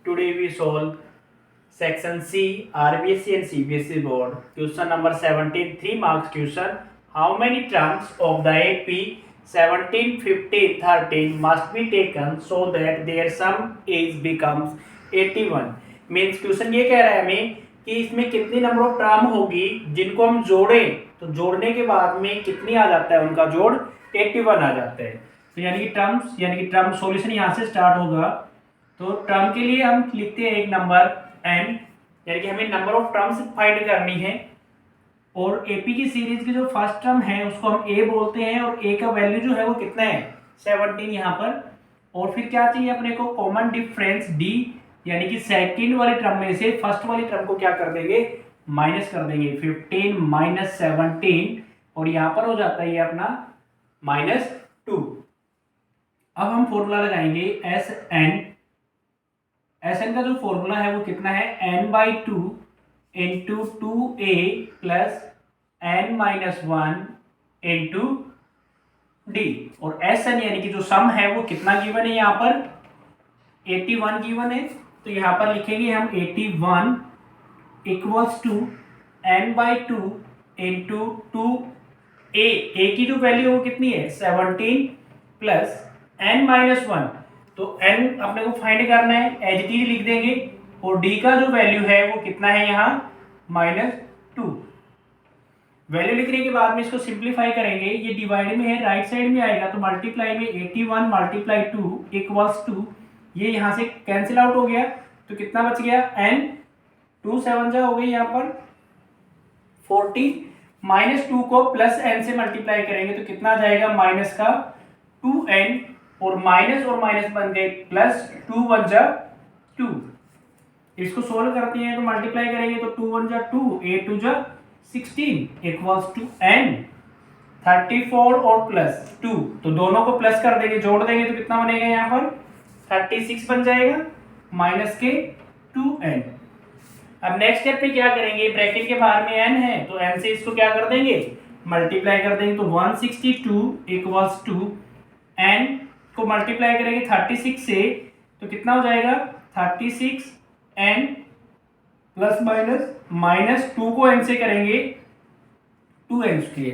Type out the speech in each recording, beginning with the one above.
Today we solve section C, RBSc and CBSE board. Question number 17, 3 marks question. How many terms of the AP 17, 15, 13 must be taken so that their sum is becomes 81? Means question ये कह रहा है हमें कि इसमें कितनी number of term होगी जिनको हम जोड़ें, तो जोड़ने के बाद में कितनी आ जाता है, उनका जोड़ 81 आ जाता है। तो यानी कि टर्म सॉल्यूशन यहाँ से स्टार्ट होगा। तो टर्म के लिए हम लिखते हैं एक नंबर n, यानी कि हमें नंबर ऑफ टर्म्स फाइंड करनी है। और एपी की सीरीज की जो फर्स्ट टर्म है उसको हम ए बोलते हैं और ए का वैल्यू जो है वो कितना है 17 यहाँ पर। और फिर क्या चाहिए अपने को, कॉमन डिफरेंस डी, यानी कि सेकंड वाली टर्म में से फर्स्ट वाली टर्म को क्या कर देंगे, माइनस कर देंगे। 15 माइनस 17 और यहाँ पर हो जाता है ये अपना -2। अब हम फॉर्मूला लगाएंगे एस एन का जो फॉर्मूला है वो कितना है, n/2 into 2a plus n-1 into D. और एस एन यानी कि जो सम है वो कितना गिवन है, यहाँ पर 81 गिवन है। तो यहाँ पर लिखेंगे हम 81 equals to n/2 into 2a की जो वैल्यू है वो कितनी है 17 प्लस n-1। तो n अपने को फाइंड करना है, एज इट इज लिख देंगे। और d का जो वैल्यू है वो कितना है यहाँ -2। वैल्यू लिखने के बाद में इसको सिंप्लीफाई करेंगे, ये डिवाइड में है राइट साइड में आएगा तो मल्टीप्लाई में 81 मल्टीप्लाई 2 इक्वल्स टू, ये यहाँ से कैंसिल आउट हो गया तो कितना बच गया n, 2 7 जा हो गई यहाँ पर 40, -2 को प्लस n से मल्टीप्लाई करेंगे तो कितना आ जाएगा माइनस का 2n और माइनस बन गए प्लस 2 1 जा 2। इसको सोल्व करते हैं तो मल्टीप्लाई करेंगे तो 2 1 जा 2, 8 2 जा 16 इक्वल्स टू n 34 और प्लस 2। तो दोनों को प्लस कर देंगे, जोड़ देंगे तो कितना बनेगा यहाँ पर 36 बन जाएगा माइनस के 2n। अब नेक्स्ट स्टेप पे क्या करेंगे, ब्रैकेट के बाहर में n है तो n से इसको क्या कर देंगे, मल्टीप्लाई कर देंगे। तो 162 इक्वल्स टू n को मल्टीप्लाई करेंगे 36 से तो कितना हो जाएगा 36n प्लस माइनस 2 को n से करेंगे 2n²।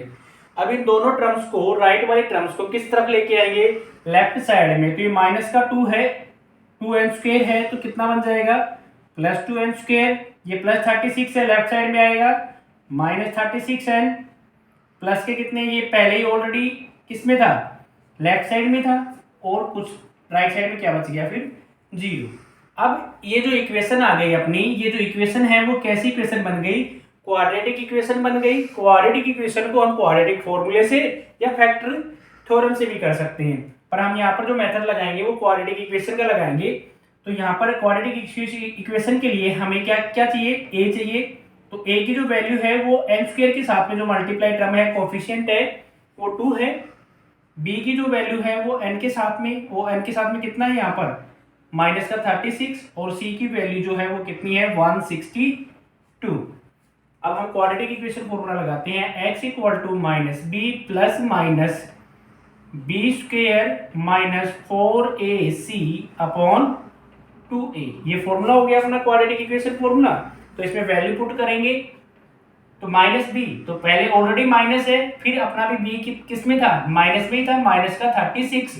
अब इन दोनों टर्म्स को, राइट वाली टर्म्स को किस तरफ लेके आएंगे, लेफ्ट साइड में। तो ये माइनस का 2 है, 2n² है तो कितना बन जाएगा प्लस 2n²। ये प्लस 36 है, लेफ्ट साइड में आएगा -36n प्लस के कितने, ये पहले ही ऑलरेडी किस में था, लेफ्ट साइड में था। और कुछ राइट साइड में क्या बच गया फिर 0। अब ये जो इक्वेशन आ गई अपनी, ये जो इक्वेशन है वो कैसी इक्वेशन बन गई, क्वाड्रेटिक इक्वेशन बन गई। क्वाड्रेटिक इक्वेशन को हम क्वाड्रेटिक फॉर्मूले से या फैक्टर थ्योरम से भी कर सकते हैं, पर हम यहाँ पर जो मेथड लगाएंगे वो क्वाड्रेटिक इक्वेशन का लगाएंगे। तो यहाँ पर क्वाड्रेटिक इक्वेशन के लिए हमें क्या क्या चाहिए, a चाहिए। तो a की जो वैल्यू है वो n² के साथ में जो मल्टीप्लाई टर्म है, कोफिशिएंट है वो 2 है। b की जो वैल्यू है वो n के साथ में कितना है यहाँ पर माइनस का 36 और c की वैल्यू जो है वो कितनी है 162। अब हम क्वाड्रेटिक इक्वेशन फॉर्मूला लगाते हैं, x equal to -b plus minus b² minus 4ac upon 2a। ये फॉर्मूला हो गया अपना क्वाड्रेटिक इक्वेशन फॉर्मूला। तो इसमें वैल्यू पुट करेंगे तो -b, तो पहले ऑलरेडी माइनस है, फिर अपना भी b किस में था, माइनस में ही था, माइनस का 36।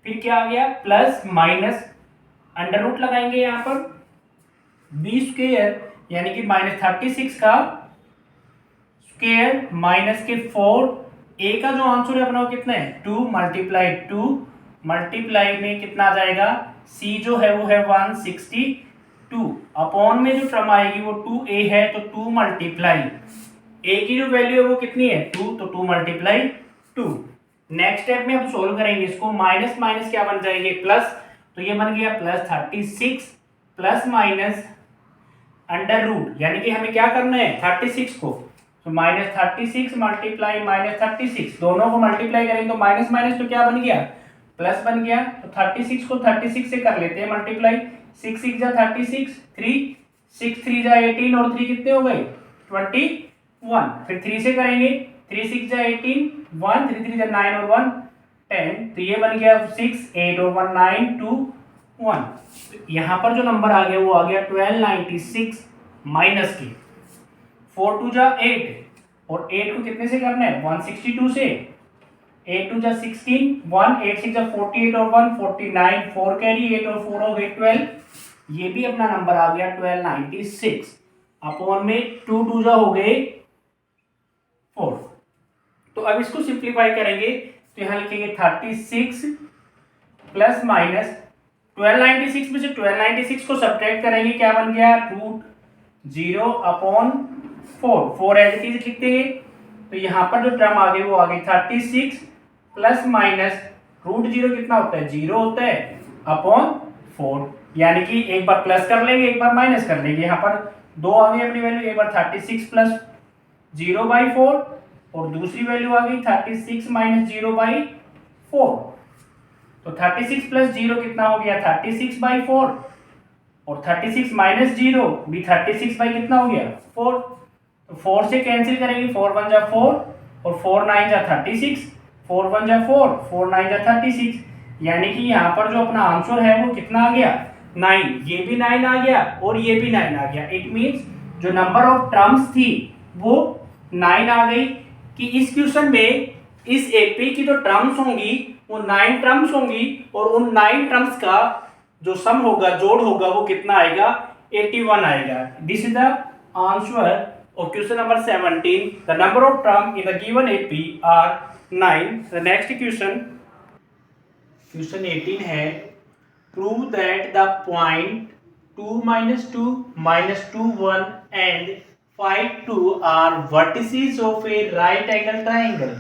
फिर क्या आ गया प्लस माइनस अंडर रूट लगाएंगे यहाँ पर b² यानी कि -36 का स्क्वायर माइनस के 4। a का जो आंसर है अपना वो कितना है 2 मल्टीप्लाई 2 मल्टीप्लाई में कितना आ जाएगा, c जो है वो है 162 अपॉन में जो टर्म आएगी वो 2a है तो 2 मल्टीप्लाई a की जो वैल्यू है वो कितनी है 2, तो 2 मल्टीप्लाई 2। नेक्स्ट स्टेप में हम सोल्व करेंगे इसको, माइनस माइनस क्या बन जाएंगे प्लस, तो ये बन गया plus 36 plus minus under root, यानी कि हमें क्या करना है 36 को, तो -36 मल्टीप्लाई -36 दोनों को मल्टीप्लाई करेंगे तो माइनस माइनस तो क्या बन गया प्लस बन गया। तो 36 को 36 से कर लेते हैं मल्टीप्लाई, 6 6 जा 36, 3 6 3 जा 18 और 3 कितने हो गए 21। फिर 3 से करेंगे, 3 6 जा 18, 1 3 3 जा 9 और 1 10। तो ये बन गया 6 8 और 1 9 2 1। यहाँ पर जो नंबर आ गया वो आ गया 1296 माइनस के 4 2 जा 8 और 8 को कितने से करना है 162 से 8 2 जा 16 1 8 6 जा 48 और 1 49 4 कैरी 8 और 4 हो गए 12। ये भी अपना नंबर आ गया 1296 अपॉन में 2 2 जा हो गए 4। तो अब इसको सिंप्लीफाई करेंगे तो यहाँ लिखेंगे 36 प्लस माइनस 1296 में से 1296 को सब्ट्रैक्ट करेंगे क्या बन गया √0 अपॉन 4 एज इट इज लिख देंगे। तो यहाँ पर जो टर्म आ गई वो आ गई 36 प्लस माइनस √0 कितना होता है 0 होता है अपॉन 4, यानी कि एक बार प्लस कर लेंगे एक बार माइनस कर लेंगे। यहाँ पर दो आ गई अपनी वैल्यू, एक बार 36 प्लस 0/4 और दूसरी वैल्यू आ गई 36 माइनस 0/4। तो 36 प्लस 0 कितना हो गया 36/4 और 36 माइनस 0 भी 36 बाई कितना हो गया 4। तो 4 से कैंसिल करेंगे 4 1 जा 4 और 4 9 जा 36 4 1 जा 4 4 9 जा 36, यानी कि यहाँ पर जो अपना आंसर है वो कितना आ गया 9। ये भी 9 आ गया और ये भी 9 आ गया। इट मीन्स जो नंबर ऑफ टर्म्स थी वो 9 आ गई कि इस क्वेश्चन में इस एपी की जो टर्म्स होंगी वो 9 टर्म्स होंगी और उन 9 टर्म्स का जो सम होगा जोड़ होगा वो कितना आएगा 81 आएगा। This is the answer of question number 17। The number of term in the given AP are 9। The next question 18 है prove that the point 2 -2 -2 1 and 5 2 are vertices of a right angle triangle.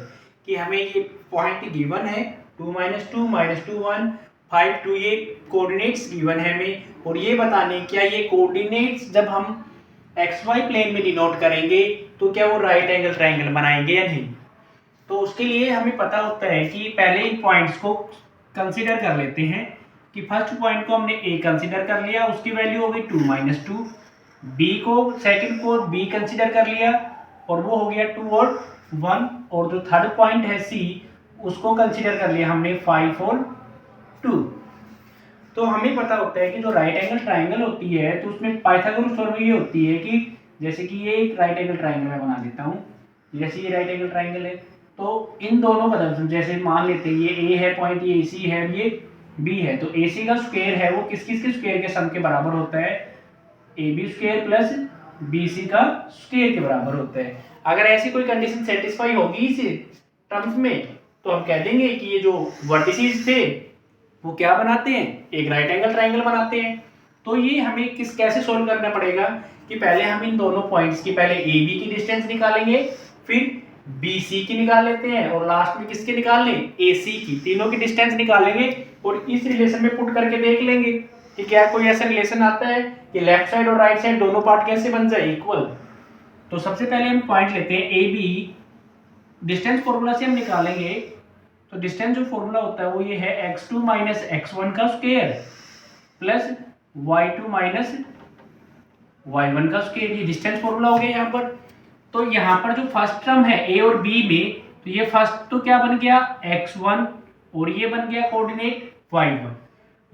कि हमें ये point given है 2 -2 -2 1 5 2 ये coordinates given है हमें और ये बताने क्या ये कोऑर्डिनेट्स जब हम XY प्लेन में डिनोट करेंगे तो क्या वो राइट एंगल ट्राइंगल बनाएंगे या नहीं। तो उसके लिए हमें पता होता है कि पहले इन पॉइंट्स को कंसीडर कर लेते हैं कि फर्स्ट पॉइंट को हमने A कंसीडर कर लिया, उसकी वैल्यू हो गई 2 -2। B को सेकंड को B कंसीडर कर लिया और वो हो गया 2 और 1, और जो थर्ड पॉइंट है C उसको कंसीडर कर लिया हमने 5 और 2। तो हमें पता होता है कि जो राइट एंगल ट्राइंगल होती है तो उसमें पाइथागोरस थ्योरम ये होती है कि जैसे कि ये एक राइट एंगल ट्राइंगल मैं बना देता हूँ, जैसे ये राइट एंगल ट्राइंगल है तो इन दोनों का जैसे मान लेते हैं ये A है पॉइंट, ये AC है, ये B है, तो AC का स्क्वायर है वो किस किस के स्क्वायर के सम के बराबर होता है AB स्क्वायर प्लस BC का स्क्वायर के बराबर होता है। अगर ऐसी कोई कंडीशन सेटिस्फाई होगी इस टर्म्स में तो हम कह देंगे कि ये जो वर्टिसेस थे वो क्या बनाते हैं एक राइट एंगल ट्राइंगल बनाते हैं। तो ये हमें कैसे सोल्व करना पड़ेगा कि पहले हम इन दोनों पॉइंट्स की पहले AB की डिस्टेंस निकालेंगे, फिर BC की निकाल लेते हैं और लास्ट में किसके निकाल लें AC की, तीनों की डिस्टेंस निकालेंगे और इस रिलेशन में पुट करके देख लेंगे कि क्या कोई ऐसा रिलेशन आता है कि लेफ्ट साइड और राइट साइड दोनों पार्ट कैसे बन जाए इक्वल। तो सबसे पहले हम पॉइंट लेते हैं AB, डिस्टेंस फॉर्मूला से हम निकालेंगे। तो डिस्टेंस जो फॉर्मूला होता है वो ये है x2 माइनस x1 का square plus y2 minus y1 का स्क्वायर, ये डिस्टेंस फॉर्मूला हो गया यहाँ पर। तो यहाँ पर जो फर्स्ट टर्म है A और B में तो ये फर्स्ट तो क्या बन गया x1 और ये बन गया कोऑर्डिनेट y1।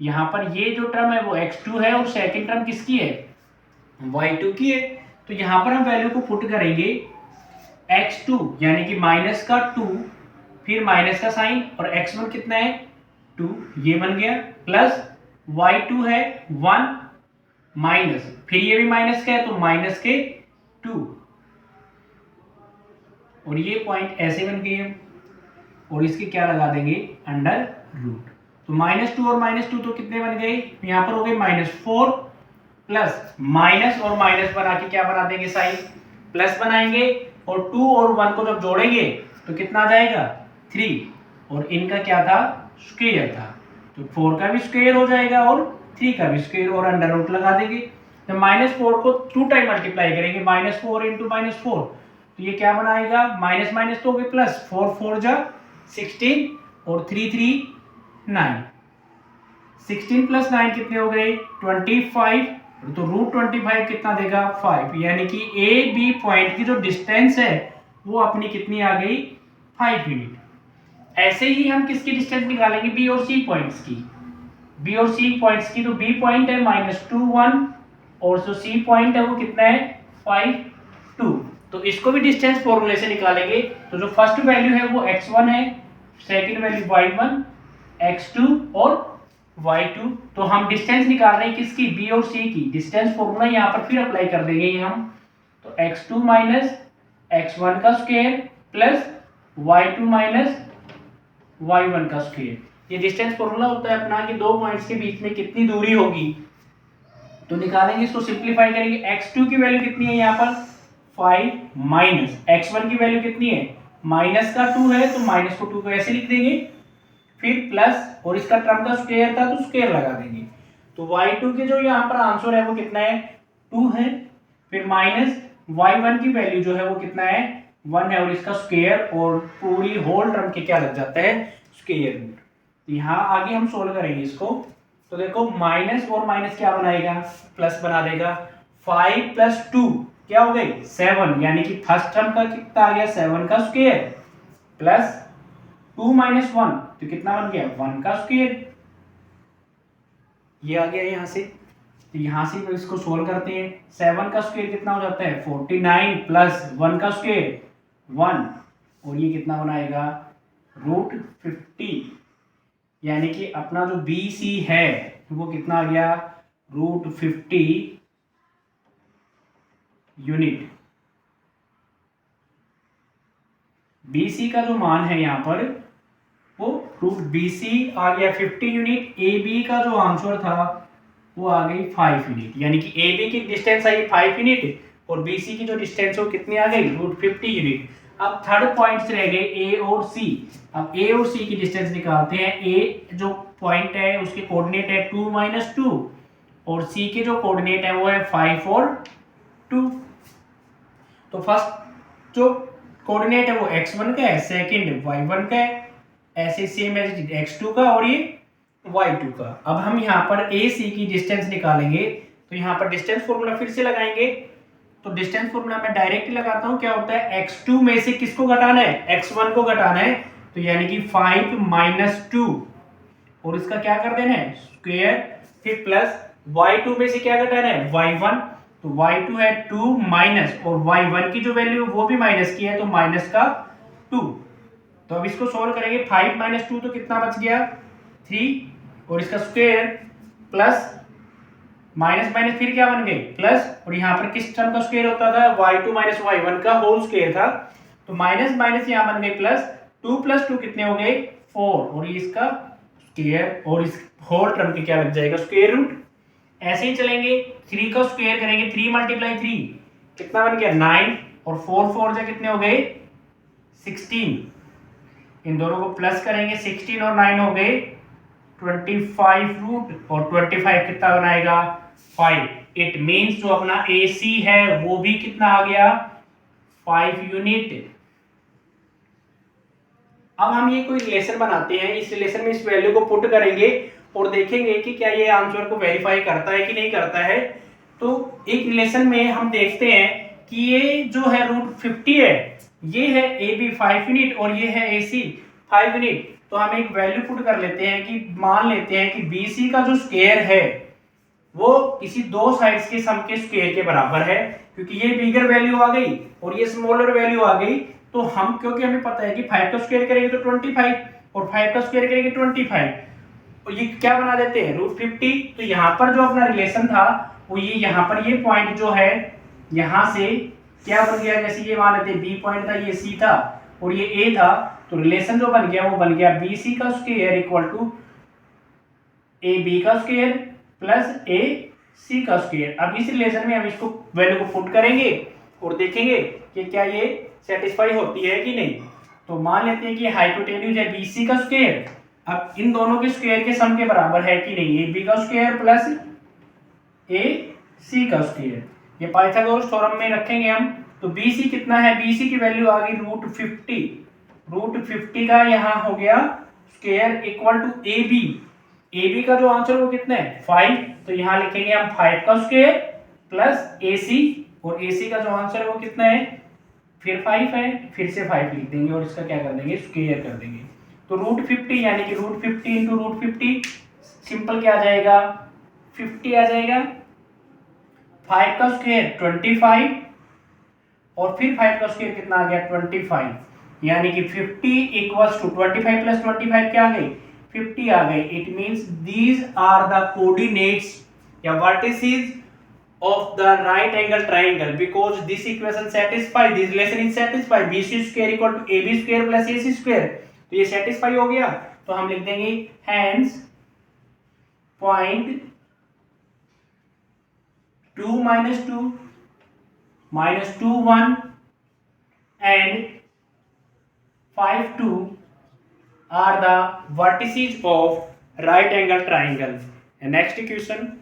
यहाँ पर ये जो टर्म है वो x2 है और सेकंड टर्म किसकी है y2 की है। तो यहाँ पर हम वैल्यू को पुट करेंगे x2 यानी कि माइनस का 2 फिर माइनस का साइन और x1 कितना है 2 ये बन गया प्लस y2 है 1 माइनस फिर ये भी माइनस का है तो माइनस के 2 और ये पॉइंट ऐसे बन गए और इसके क्या लगा देंगे अंडर रूट। तो -2 और -2 तो कितने बन गए यहाँ पर हो गए -4 प्लस माइनस और माइनस बना के क्या बना देंगे साइन प्लस बनाएंगे और 2 और 1 को जब जोड़ेंगे तो कितना आ जाएगा 3 और इनका क्या था स्क्वायर था तो 4 का भी स्क्वायर हो जाएगा और 3 का भी स्क्वायर और अंडर रूट लगा देंगे। तो -4 को 2 टाइम मल्टीप्लाई करेंगे -4 इंटू -4 तो ये क्या बनाएगा माइनस माइनस तो हो गए प्लस 4 4 जा 16 और 3 3 9 16 प्लस 9 कितने हो गए 25 तो √25 कितना देगा 5 यानी कि ए बी पॉइंट की जो डिस्टेंस है वो अपनी कितनी आ गई 5 यूनिट। ऐसे ही हम किसकी डिस्टेंस निकालेंगे बी और सी पॉइंट्स की। बी और सी पॉइंट्स की, तो बी पॉइंट है -2 1 और जो सी पॉइंट है वो कितना है 5 2। तो इसको भी डिस्टेंस फॉर्मूले से निकालेंगे। तो जो फर्स्ट वैल्यू है वो x1 है, सेकंड वैल्यू y1, x2 और y2। तो हम डिस्टेंस निकाल रहे हैं किसकी, b और c की। डिस्टेंस फॉर्मूला यहाँ पर फिर अप्लाई कर देंगे हम। तो x2 माइनस x1 का square plus y2 minus y1 का स्क्वायर। ये डिस्टेंस फॉर्मूला होता है अपना कि दो पॉइंट्स के बीच में कितनी दूरी होगी। तो निकालेंगे, इसको सिंप्लीफाई करेंगे। x2 की वैल्यू कितनी है यहाँ पर 5 माइनस x1 की वैल्यू कितनी है माइनस का 2 है, तो माइनस को 2 को ऐसे लिख देंगे, फिर प्लस और इसका टर्म का स्क्वायर था तो स्क्वायर लगा देंगे। तो y2 के जो यहाँ पर आंसर है वो कितना है 2 है, फिर माइनस y1 की वैल्यू जो है वो कितना है 1 है और इसका स्क्वायर और पूरी होल टर्म के क्या लग जाता है स्क्वायर रूट। यहाँ आगे हम सोल्व करेंगे इसको। तो देखो माइनस और माइनस क्या बनाएगा प्लस बना देगा। 5 प्लस 2 क्या हो गई 7, यानी कि फर्स्ट टर्म का कितना आ गया 7 का स्क्वायर प्लस 2 माइनस 1 तो कितना बन गया 1 का स्क्वायर। ये आ गया यहाँ से। तो यहाँ से इसको सोल्व करते हैं। 7 का स्क्वायर कितना हो जाता है 49 प्लस 1 का स्क्वायर 1 और ये कितना बनाएगा √50, यानी कि अपना जो बी सी है वो कितना आ गया √50 यूनिट। बी सी का जो मान है यहाँ पर वो √BC आ गया 50 यूनिट। ए बी का जो आंसर था वो आ गई 5 यूनिट, यानी कि ए बी की डिस्टेंस आई 5 यूनिट और बी सी की जो डिस्टेंस है वो कितनी आ गई √50 यूनिट। अब थर्ड पॉइंट्स रह गए ए और सी। अब ए और सी की डिस्टेंस निकालते हैं। ए जो पॉइंट है उसके कोऑर्डिनेट है 2 - 2 और सी के जो कोऑर्डिनेट है वो है 5 और 2। तो फर्स्ट जो कोऑर्डिनेट है वो x1 का है, सेकंड y1 का है, ऐसे सेम एज x2 का और ये y2 का। अब हम यहाँ पर ए सी की डिस्टेंस निकालेंगे। तो यहाँ पर डिस्टेंस फॉर्मूला फिर से लगाएंगे। तो डिस्टेंस फॉर्मूला मैं डायरेक्टली लगाता हूँ। क्या होता है x2 में से किसको घटाना है x1 को घटाना है, तो यानी कि 5 - 2 और इसका क्या कर देना है स्क्वायर, फिर प्लस y2 में से क्या घटाना है y1, तो y2 है 2 माइनस और y1 की जो वैल्यू वो भी माइनस की है तो माइनस का 2। तो अब इसको सोल्व करेंगे। 5 - 2 तो कितना बच गया 3 और इसका स्क्वायर प्लस माइनस माइनस फिर क्या बन गए प्लस, और यहाँ पर किस टर्म का स्क्वायर होता था y2 - y1 का होल स्क्वायर था, तो माइनस माइनस यहाँ बन गए प्लस। 2 + 2 कितने हो गए 4 और ये इसका स्क्वायर और इस होल टर्म के क्या लग जाएगा स्क्वायर रूट। ऐसे ही चलेंगे। 3 का स्क्वायर करेंगे 3 × 3 कितना बन गया 9 और 4 4 से कितने हो गए 16। इन दोनों को प्लस करेंगे 16 और 9 हो गए 25 रूट और 25 कितना बनाएगा 5। इट मीन्स जो अपना ए सी है वो भी कितना आ गया 5 यूनिट। अब हम ये कोई रिलेशन बनाते हैं। इस रिलेशन में इस वैल्यू को पुट करेंगे और देखेंगे कि क्या ये आंसर को वेरीफाई करता है कि नहीं करता है। तो एक रिलेशन में हम देखते हैं कि ये जो है √50 है, ये है ए बी 5 यूनिट और ये है ए सी 5 यूनिट। तो हम एक वैल्यू पुट कर लेते हैं कि मान लेते हैं कि बी सी का जो स्क्वायर है वो किसी दो साइड्स के सम के स्क्वायर के बराबर है, क्योंकि ये बिगर वैल्यू आ गई और ये स्मॉलर वैल्यू आ गई। तो हम क्योंकि हमें पता है कि 5 का स्क्वायर करेंगे तो 25 और 5 का स्क्वायर करेंगे 25 और ये क्या बना देते हैं √50। तो यहाँ पर जो अपना रिलेशन था वो ये यहाँ पर ये पॉइंट जो है यहाँ से क्या बन गया, जैसे ये मान लेते बी पॉइंट था, ये सी था और ये ए था, तो रिलेशन जो बन गया वो बन गया बी सी का square equal to A B का स्क्वायर प्लस ए सी का स्क्वायर। अब इस रिलेशन में हम इसको वैल्यू को पुट करेंगे और देखेंगे कि क्या ये सेटिस्फाई होती है कि नहीं। तो मान लेते हैं कि हाइपोटेन्यूज है बी सी का स्क्वायर। अब इन दोनों के स्क्वायर के सम के बराबर है कि नहीं, ए बी का स्क्वायर प्लस ए सी का स्क्वायर। ये पाइथागोरस थ्योरम में रखेंगे हम। तो बी सी कितना है, बी सी की वैल्यू आ गई √50 का यहाँ हो गया square equal to A B. A B का जो आंसर वो कितना है 5, तो यहाँ लिखेंगे हम 5 का स्क्वायर प्लस ए सी और ए सी का जो आंसर है वो कितना है फिर 5 है, फिर से 5 लिख देंगे और इसका क्या कर देंगे स्क्वायर कर देंगे। तो √50 यानी कि √50 × √50 सिंपल क्या आ जाएगा 50 आ जाएगा, 5 का स्क्वायर 25 और फिर 5 का स्क्वायर कितना आ गया 25, यानी कि 50 इक्वल्स टू 25 प्लस 25 क्या आ गई 50 आ गई। It means these are the coordinates या vertices of the right angle triangle because this equation satisfy this relation is satisfy bc square equal to ab square plus ac square, तो ये satisfy हो गया। तो हम लिख देंगे hence point 2 minus 2 minus 2 1 and 5 2 are the vertices of right angle triangle। And next equation